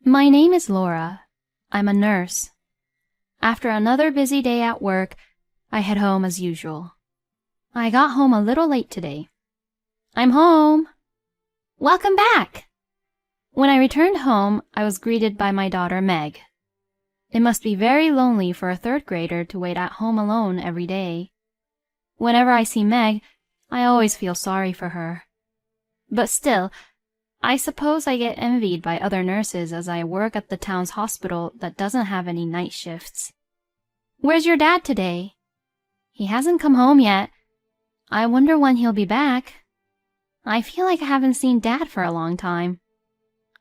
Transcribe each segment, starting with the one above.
My name is Laura. I'm a nurse. After another busy day at work, I head home as usual. I got home a little late today. I'm home! Welcome back! When I returned home, I was greeted by my daughter Meg. It must be very lonely for a third grader to wait at home alone every day. Whenever I see Meg, I always feel sorry for her. But still, I suppose I get envied by other nurses as I work at the town's hospital that doesn't have any night shifts. Where's your dad today? He hasn't come home yet. I wonder when he'll be back. I feel like I haven't seen Dad for a long time.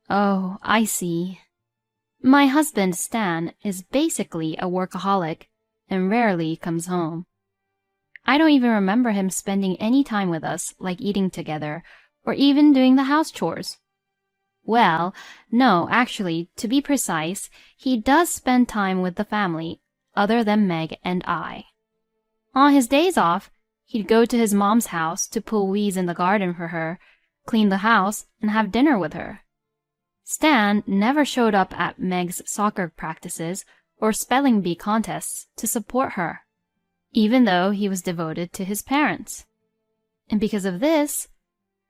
Oh, I see. My husband, Stan, is basically a workaholic and rarely comes home. I don't even remember him spending any time with us, like eating together, or even doing the house chores. Well, no, actually, to be precise, he does spend time with the family, other than Meg and I. On his days off, he'd go to his mom's house to pull weeds in the garden for her, clean the house, and have dinner with her. Stan never showed up at Meg's soccer practices or spelling bee contests to support her, even though he was devoted to his parents. And because of this,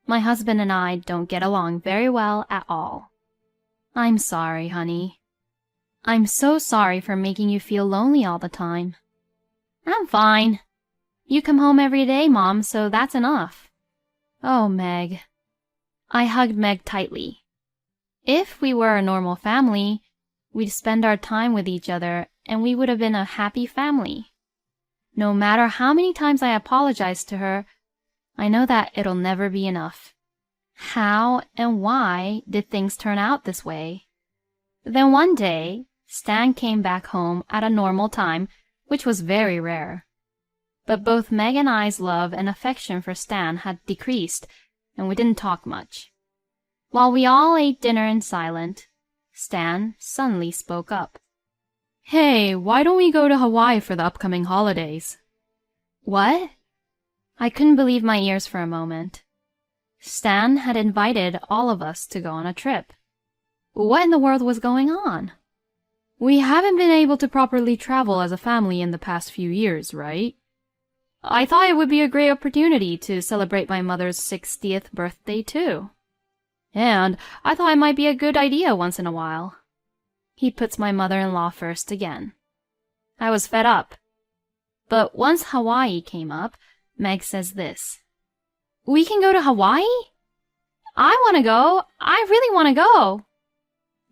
my husband and I don't get along very well at all. I'm sorry, honey. I'm so sorry for making you feel lonely all the time. I'm fine. You come home every day, Mom, so that's enough. Oh, Meg. I hugged Meg tightly. If we were a normal family, we'd spend our time with each other and we would have been a happy family. No matter how many times I apologize to her, I know that it'll never be enough. How and why did things turn out this way? Then one day, Stan came back home at a normal time, which was very rare. But both Meg and I's love and affection for Stan had decreased, and we didn't talk much. While we all ate dinner in silence, Stan suddenly spoke up. Hey, why don't we go to Hawaii for the upcoming holidays? What? I couldn't believe my ears for a moment. Stan had invited all of us to go on a trip. What in the world was going on? We haven't been able to properly travel as a family in the past few years, right? I thought it would be a great opportunity to celebrate my mother's 60th birthday too. And I thought it might be a good idea once in a while. He puts my mother-in-law first again. I was fed up. But once Hawaii came up, Meg says this. We can go to Hawaii? I want to go. I really want to go.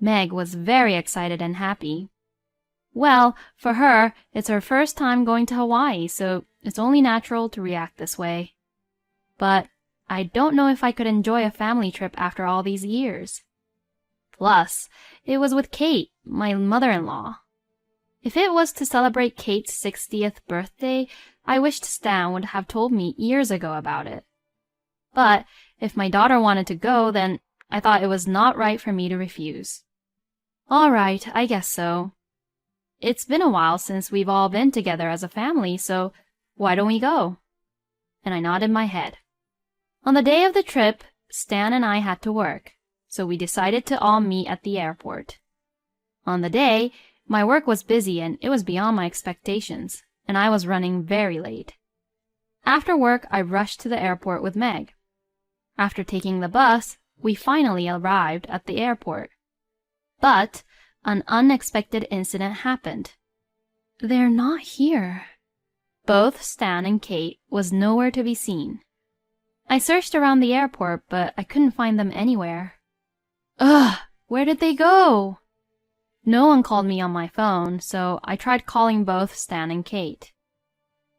Meg was very excited and happy. Well, for her, it's her first time going to Hawaii, so it's only natural to react this way. But I don't know if I could enjoy a family trip after all these years. Plus, it was with Kate, my mother-in-law. If it was to celebrate Kate's 60th birthday, I wished Stan would have told me years ago about it. But if my daughter wanted to go, then I thought it was not right for me to refuse. All right, I guess so. It's been a while since we've all been together as a family, so why don't we go? And I nodded my head. On the day of the trip, Stan and I had to work, so we decided to all meet at the airport. On the day, my work was busy and it was beyond my expectations, and I was running very late. After work, I rushed to the airport with Meg. After taking the bus, we finally arrived at the airport. But an unexpected incident happened. They're not here. Both Stan and Kate was nowhere to be seen. I searched around the airport, but I couldn't find them anywhere. Ugh, where did they go? No one called me on my phone, so I tried calling both Stan and Kate.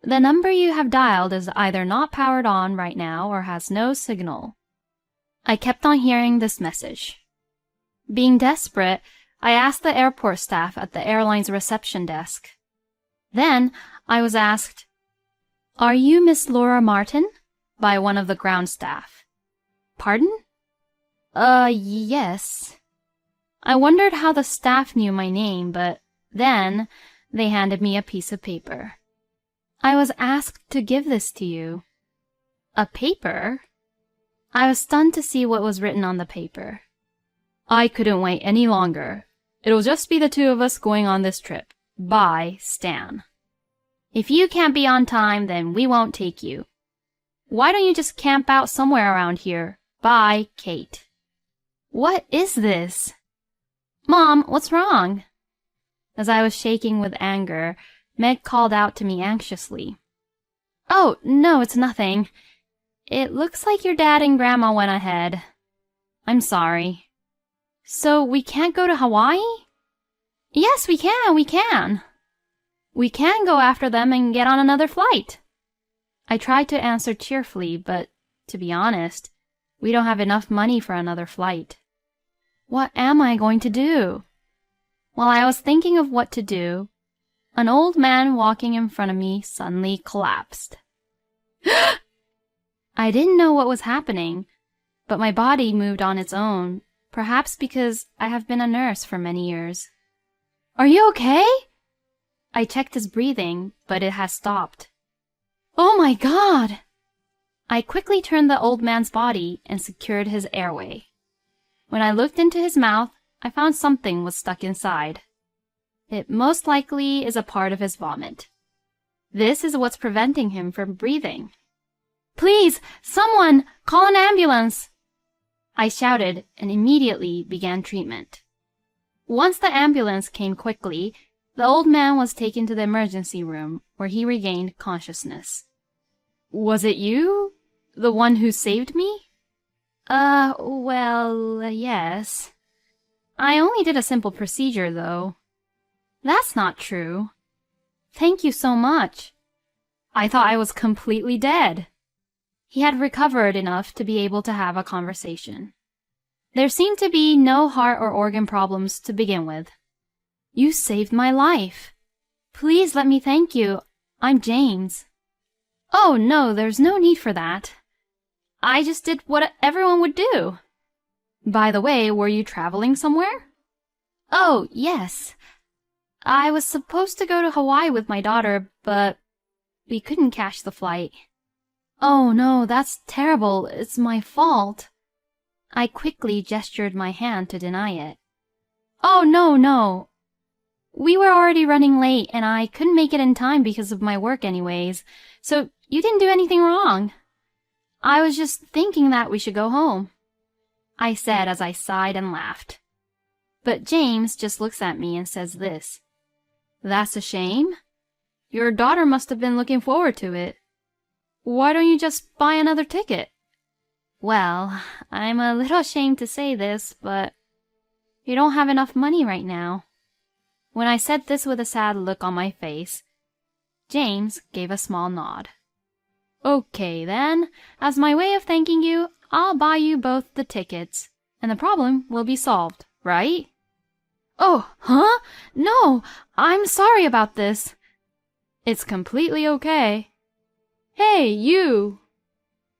The number you have dialed is either not powered on right now or has no signal. I kept on hearing this message. Being desperate, I asked the airport staff at the airline's reception desk. Then I was asked, "Are you Miss Laura Martin?" by one of the ground staff. Pardon? Yes. I wondered how the staff knew my name, but then they handed me a piece of paper. I was asked to give this to you. A paper? I was stunned to see what was written on the paper. I couldn't wait any longer. It'll just be the two of us going on this trip. Bye, Stan. If you can't be on time, then we won't take you. Why don't you just camp out somewhere around here? Bye, Kate. What is this? Mom, what's wrong? As I was shaking with anger, Meg called out to me anxiously. Oh, no, it's nothing. It looks like your dad and Grandma went ahead. I'm sorry. So we can't go to Hawaii? Yes, we can. We can go after them and get on another flight. I tried to answer cheerfully, but to be honest, we don't have enough money for another flight. What am I going to do? While I was thinking of what to do, an old man walking in front of me suddenly collapsed. I didn't know what was happening, but my body moved on its own, perhaps because I have been a nurse for many years. Are you okay? I checked his breathing, but it has stopped. Oh my God! I quickly turned the old man's body and secured his airway. When I looked into his mouth, I found something was stuck inside. It most likely is a part of his vomit. This is what's preventing him from breathing. Please, someone, call an ambulance! I shouted and immediately began treatment. Once the ambulance came quickly, the old man was taken to the emergency room, where he regained consciousness. Was it you? The one who saved me? Yes. I only did a simple procedure, though. That's not true. Thank you so much. I thought I was completely dead. He had recovered enough to be able to have a conversation. There seemed to be no heart or organ problems to begin with. You saved my life. Please let me thank you. I'm James. Oh, no, there's no need for that. I just did what everyone would do. By the way, were you traveling somewhere? Oh, yes. I was supposed to go to Hawaii with my daughter, but we couldn't catch the flight. Oh, no, that's terrible. It's my fault. I quickly gestured my hand to deny it. Oh, no. We were already running late, and I couldn't make it in time because of my work anyways, so you didn't do anything wrong. I was just thinking that we should go home, I said as I sighed and laughed. But James just looks at me and says this. That's a shame. Your daughter must have been looking forward to it. Why don't you just buy another ticket? Well, I'm a little ashamed to say this, but you don't have enough money right now. When I said this with a sad look on my face, James gave a small nod. Okay, then, as my way of thanking you, I'll buy you both the tickets, and the problem will be solved, right? Oh, huh? No, I'm sorry about this. It's completely okay. Hey, you!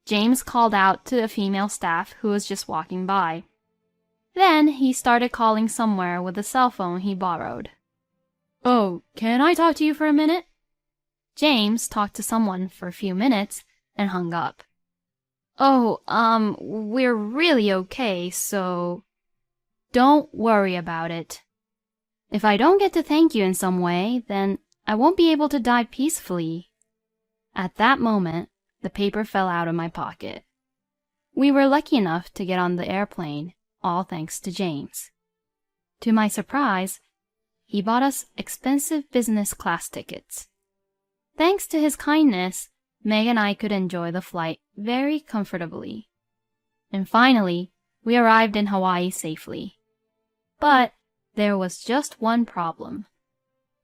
James called out to a female staff who was just walking by. Then he started calling somewhere with a cell phone he borrowed. Oh, can I talk to you for a minute? James talked to someone for a few minutes and hung up. Oh, we're really okay, so... Don't worry about it. If I don't get to thank you in some way, then I won't be able to die peacefully. At that moment, the paper fell out of my pocket. We were lucky enough to get on the airplane, all thanks to James. To my surprise, he bought us expensive business class tickets. Thanks to his kindness, Meg and I could enjoy the flight very comfortably. And finally, we arrived in Hawaii safely. But there was just one problem.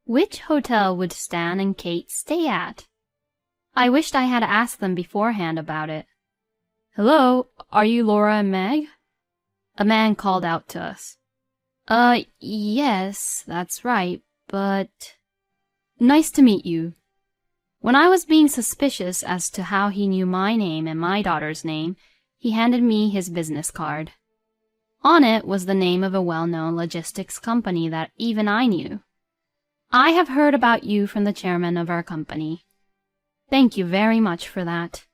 Which hotel would Stan and Kate stay at? I wished I had asked them beforehand about it. Hello, are you Laura and Meg? A man called out to us. Yes, that's right, but... Nice to meet you. When I was being suspicious as to how he knew my name and my daughter's name, he handed me his business card. On it was the name of a well-known logistics company that even I knew. I have heard about you from the chairman of our company. Thank you very much for that.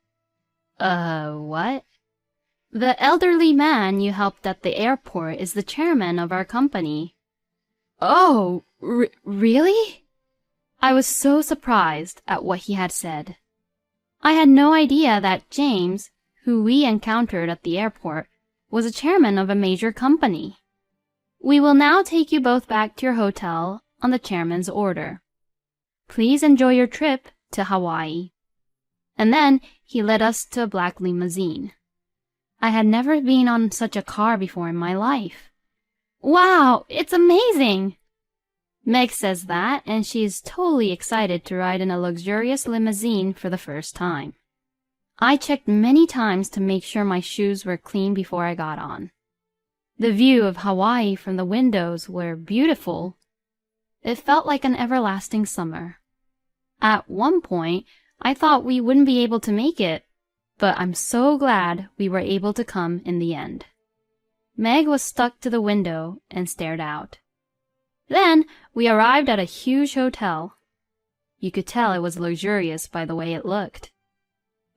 What? The elderly man you helped at the airport is the chairman of our company. Oh, really? I was so surprised at what he had said. I had no idea that James, who we encountered at the airport, was a chairman of a major company. We will now take you both back to your hotel on the chairman's order. Please enjoy your trip to Hawaii. And then he led us to a black limousine. I had never been on such a car before in my life. Wow, it's amazing! Meg says that, and she's totally excited to ride in a luxurious limousine for the first time. I checked many times to make sure my shoes were clean before I got on. The view of Hawaii from the windows were beautiful. It felt like an everlasting summer. At one point, I thought we wouldn't be able to make it, but I'm so glad we were able to come in the end. Meg was stuck to the window and stared out. Then we arrived at a huge hotel. You could tell it was luxurious by the way it looked.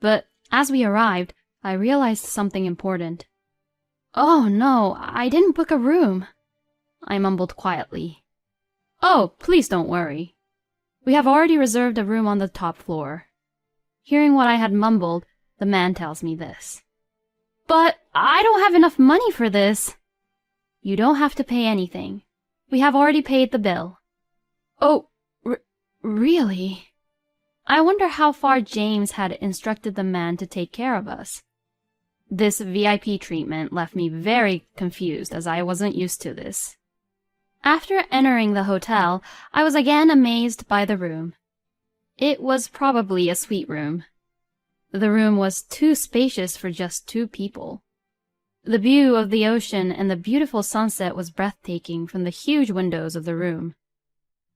But as we arrived, I realized something important. Oh no, I didn't book a room, I mumbled quietly. Oh, please don't worry. We have already reserved a room on the top floor. Hearing what I had mumbled, the man tells me this. But I don't have enough money for this. You don't have to pay anything. We have already paid the bill. Oh, really? I wonder how far James had instructed the man to take care of us. This VIP treatment left me very confused as I wasn't used to this. After entering the hotel, I was again amazed by the room. It was probably a suite room. The room was too spacious for just 2 people. The view of the ocean and the beautiful sunset was breathtaking from the huge windows of the room.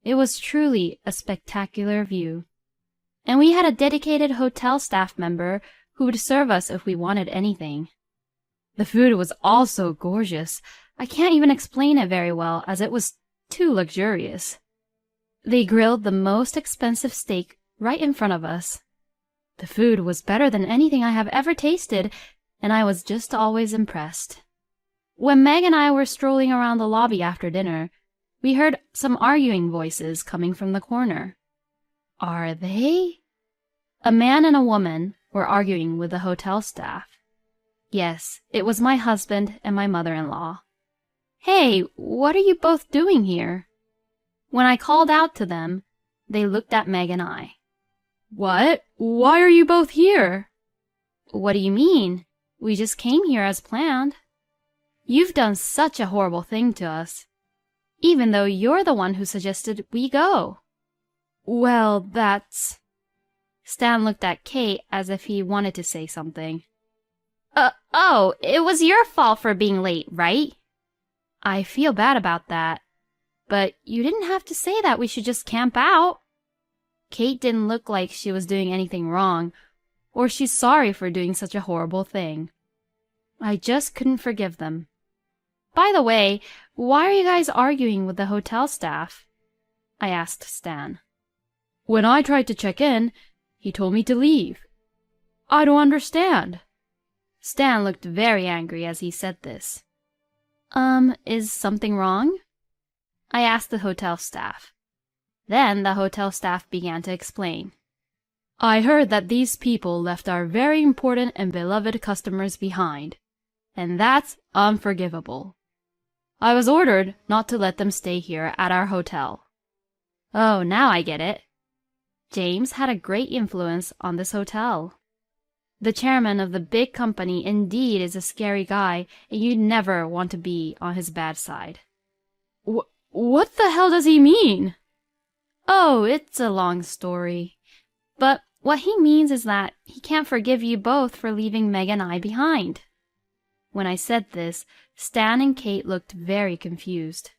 It was truly a spectacular view. And we had a dedicated hotel staff member who would serve us if we wanted anything. The food was also gorgeous. I can't even explain it very well as it was too luxurious. They grilled the most expensive steak right in front of us. The food was better than anything I have ever tasted, and I was just always impressed. When Meg and I were strolling around the lobby after dinner, we heard some arguing voices coming from the corner. Are they? A man and a woman were arguing with the hotel staff. Yes, it was my husband and my mother-in-law. Hey, what are you both doing here? When I called out to them, they looked at Meg and I. What? Why are you both here? What do you mean? We just came here as planned. You've done such a horrible thing to us, even though you're the one who suggested we go. Well, that's... Stan looked at Kate as if he wanted to say something. Oh, it was your fault for being late, right? I feel bad about that, but you didn't have to say that we should just camp out. Kate didn't look like she was doing anything wrong, or she's sorry for doing such a horrible thing. I just couldn't forgive them. By the way, why are you guys arguing with the hotel staff? I asked Stan. When I tried to check in, he told me to leave. I don't understand. Stan looked very angry as he said this. Is something wrong? I asked the hotel staff. Then the hotel staff began to explain. I heard that these people left our very important and beloved customers behind, and that's unforgivable. I was ordered not to let them stay here at our hotel. Oh, now I get it. James had a great influence on this hotel. The chairman of the big company indeed is a scary guy, and you'd never want to be on his bad side. What the hell does he mean? Oh, it's a long story. But what he means is that he can't forgive you both for leaving Meg and I behind. When I said this, Stan and Kate looked very confused.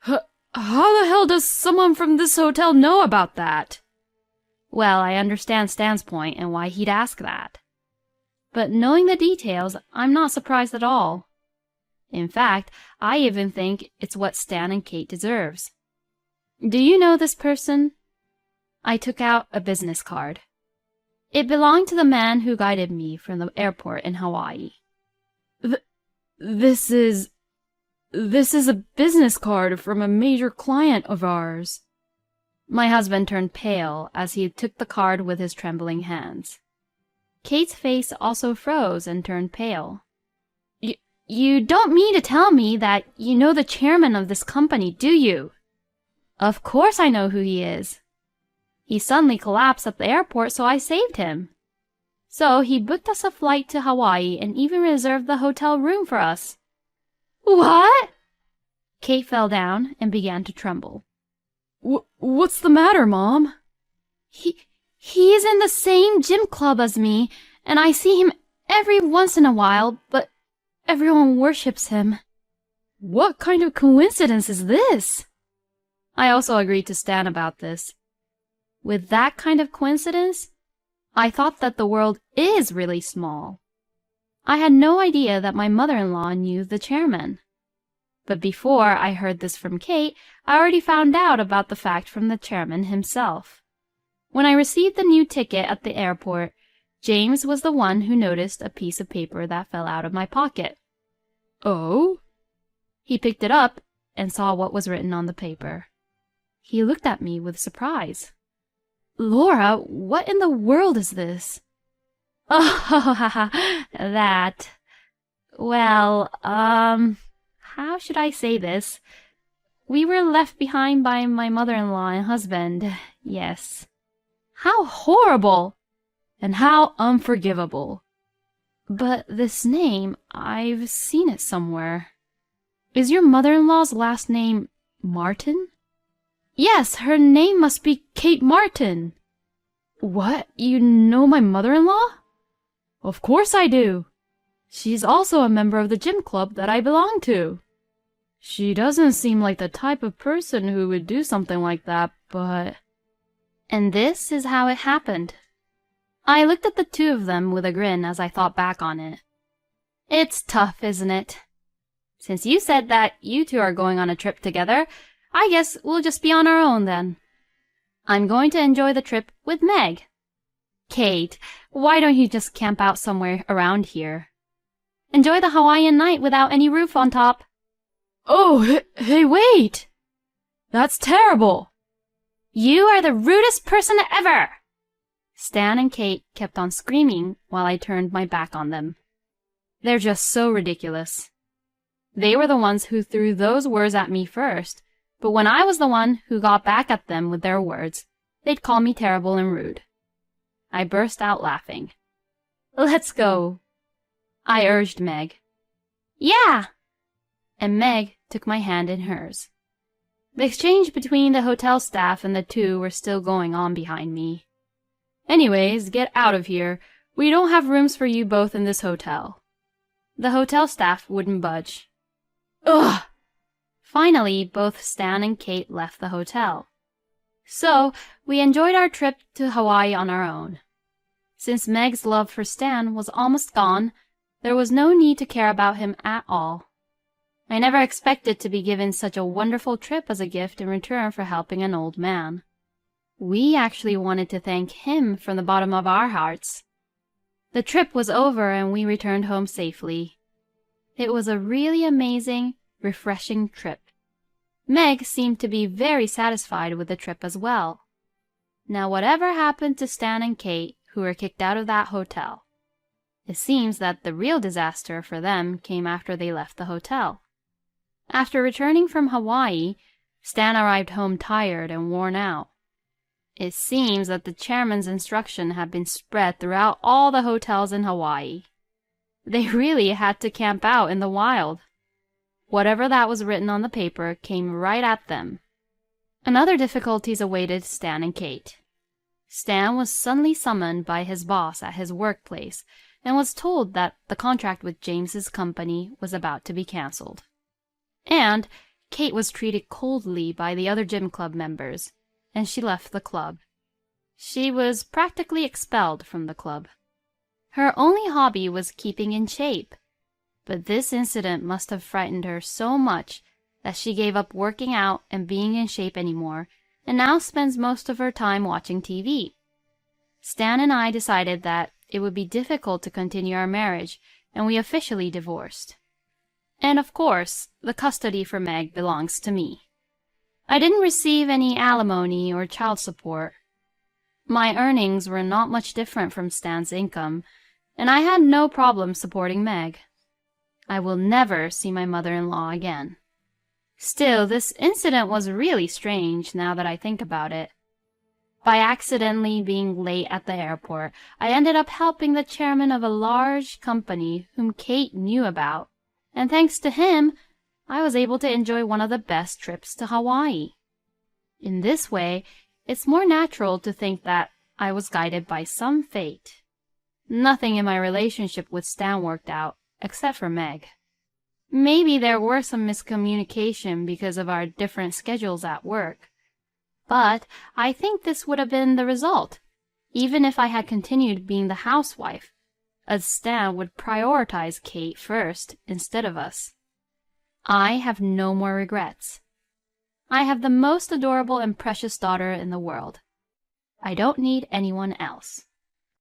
How the hell does someone from this hotel know about that? Well, I understand Stan's point and why he'd ask that. But knowing the details, I'm not surprised at all. In fact, I even think it's what Stan and Kate deserves. Do you know this person? I took out a business card. It belonged to the man who guided me from the airport in Hawaii. Th- this is... This is a business card from a major client of ours. My husband turned pale as he took the card with his trembling hands. Kate's face also froze and turned pale. You don't mean to tell me that you know the chairman of this company, do you? Of course I know who he is. He suddenly collapsed at the airport, so I saved him. So he booked us a flight to Hawaii and even reserved the hotel room for us. What? Kate fell down and began to tremble. What's the matter, Mom? He is in the same gym club as me, and I see him every once in a while, but everyone worships him. What kind of coincidence is this? I also agreed to Stan about this. With that kind of coincidence, I thought that the world is really small. I had no idea that my mother-in-law knew the chairman. But before I heard this from Kate, I already found out about the fact from the chairman himself. When I received the new ticket at the airport, James was the one who noticed a piece of paper that fell out of my pocket. Oh? He picked it up and saw what was written on the paper. He looked at me with surprise. Laura, what in the world is this? Oh, that. Well, how should I say this? We were left behind by my mother-in-law and husband, yes. How horrible! And how unforgivable. But this name, I've seen it somewhere. Is your mother-in-law's last name Martin? Yes, her name must be Kate Martin. What? You know my mother-in-law? Of course I do. She's also a member of the gym club that I belong to. She doesn't seem like the type of person who would do something like that, but... And this is how it happened. I looked at the two of them with a grin as I thought back on it. It's tough, isn't it? Since you said that you two are going on a trip together, I guess we'll just be on our own then. I'm going to enjoy the trip with Meg. Kate, why don't you just camp out somewhere around here? Enjoy the Hawaiian night without any roof on top. Oh, hey, wait! That's terrible! You are the rudest person ever! Stan and Kate kept on screaming while I turned my back on them. They're just so ridiculous. They were the ones who threw those words at me first, but when I was the one who got back at them with their words, they'd call me terrible and rude. I burst out laughing. Let's go. I urged Meg. Yeah! And Meg took my hand in hers. The exchange between the hotel staff and the two were still going on behind me. Anyways, get out of here. We don't have rooms for you both in this hotel. The hotel staff wouldn't budge. Ugh! Finally, both Stan and Kate left the hotel. So, we enjoyed our trip to Hawaii on our own. Since Meg's love for Stan was almost gone, there was no need to care about him at all. I never expected to be given such a wonderful trip as a gift in return for helping an old man. We actually wanted to thank him from the bottom of our hearts. The trip was over and we returned home safely. It was a really amazing, refreshing trip. Meg seemed to be very satisfied with the trip as well. Now whatever happened to Stan and Kate, who were kicked out of that hotel? It seems that the real disaster for them came after they left the hotel. After returning from Hawaii, Stan arrived home tired and worn out. It seems that the chairman's instruction had been spread throughout all the hotels in Hawaii. They really had to camp out in the wild. Whatever that was written on the paper came right at them. And other difficulties awaited Stan and Kate. Stan was suddenly summoned by his boss at his workplace and was told that the contract with James's company was about to be canceled. And Kate was treated coldly by the other gym club members, and she left the club. She was practically expelled from the club. Her only hobby was keeping in shape, but this incident must have frightened her so much that she gave up working out and being in shape anymore, and now spends most of her time watching TV. Stan and I decided that it would be difficult to continue our marriage and we officially divorced. And of course, the custody for Meg belongs to me. I didn't receive any alimony or child support. My earnings were not much different from Stan's income, and I had no problem supporting Meg. I will never see my mother-in-law again. Still, this incident was really strange now that I think about it. By accidentally being late at the airport, I ended up helping the chairman of a large company whom Kate knew about, and thanks to him, I was able to enjoy one of the best trips to Hawaii. In this way, it's more natural to think that I was guided by some fate. Nothing in my relationship with Stan worked out, except for Meg. Maybe there were some miscommunication because of our different schedules at work. But I think this would have been the result, even if I had continued being the housewife, as Stan would prioritize Kate first instead of us. I have no more regrets. I have the most adorable and precious daughter in the world. I don't need anyone else.